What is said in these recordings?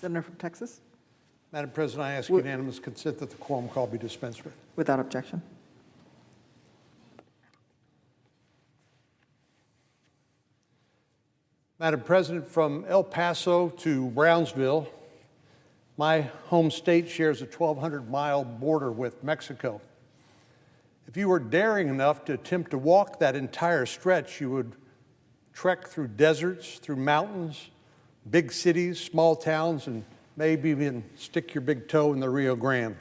Senator from Texas, Madam President, I ask unanimous consent that the quorum call be dispensed with. without objection. Madam President, from El Paso to Brownsville, my home state shares a 1,200-mile border with Mexico. If you were daring enough to attempt to walk that entire stretch, you would trek through deserts, through mountains, big cities, small towns, and maybe even stick your big toe in the Rio Grande.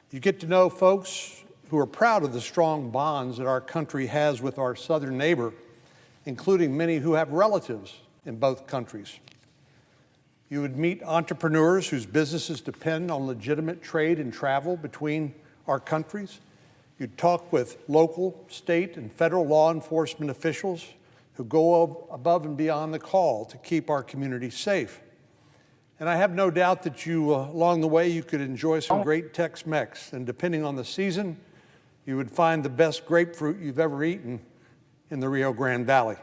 You get to know folks who are proud of the strong bonds that our country has with our southern neighbor, including many who have relatives in both countries. You would meet entrepreneurs whose businesses depend on legitimate trade and travel between our countries. You'd talk with local, state, and federal law enforcement officials who go above and beyond the call to keep our communities safe. And I have no doubt that along the way, you could enjoy some great Tex-Mex, and depending on the season, you would find the best grapefruit you've ever eaten in the Rio Grande Valley.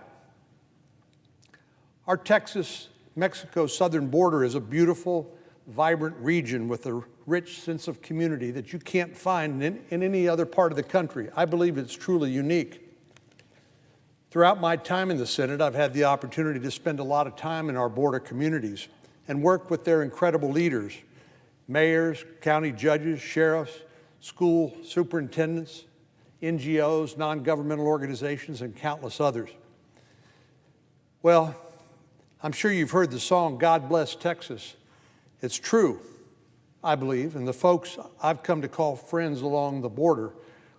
Our Texas-Mexico southern border is a beautiful, vibrant region with a rich sense of community that you can't find in any other part of the country. I believe it's truly unique. Throughout my time in the Senate, I've had the opportunity to spend a lot of time in our border communities and work with their incredible leaders, mayors, county judges, sheriffs, school superintendents, NGOs, non-governmental organizations, and countless others. Well, I'm sure you've heard the song, God Bless Texas. It's true, I believe, and the folks I've come to call friends along the border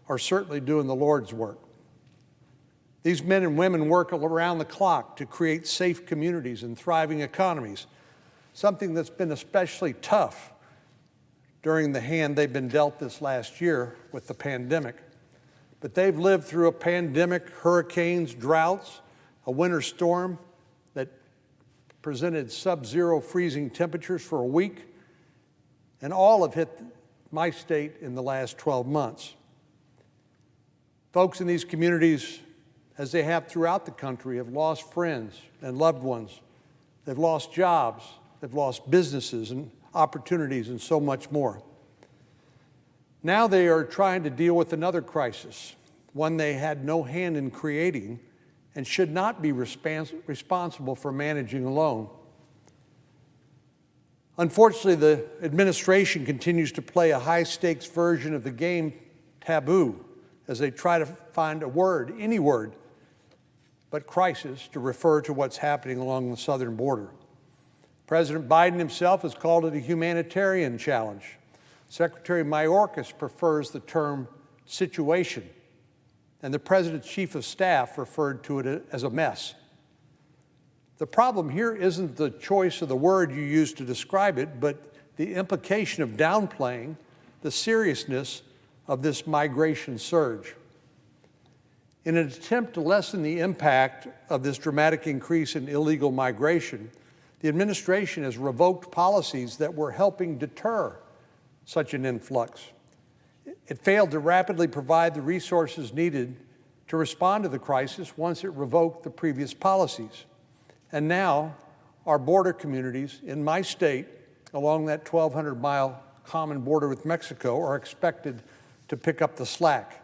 are certainly doing the Lord's work. These men and women work around the clock to create safe communities and thriving economies, something that's been especially tough during the hand they've been dealt this last year with the pandemic. But they've lived through a pandemic, hurricanes, droughts, a winter storm that presented sub-zero freezing temperatures for a week, and all have hit my state in the last 12 months. Folks in these communities, as they have throughout the country, have lost friends and loved ones. They've lost jobs, they've lost businesses and opportunities and so much more. Now they are trying to deal with another crisis, one they had no hand in creating and should not be responsible for managing alone. Unfortunately, the administration continues to play a high-stakes version of the game Taboo as they try to find a word, any word, but crisis to refer to what's happening along the southern border. President Biden himself has called it a humanitarian challenge. Secretary Mayorkas prefers the term situation, and the President's Chief of Staff referred to it as a mess. The problem here isn't the choice of the word you use to describe it, but the implication of downplaying the seriousness of this migration surge. In an attempt to lessen the impact of this dramatic increase in illegal migration, the administration has revoked policies that were helping deter such an influx. It failed to rapidly provide the resources needed to respond to the crisis once it revoked the previous policies. And now, our border communities in my state, along that 1,200-mile common border with Mexico, are expected to pick up the slack.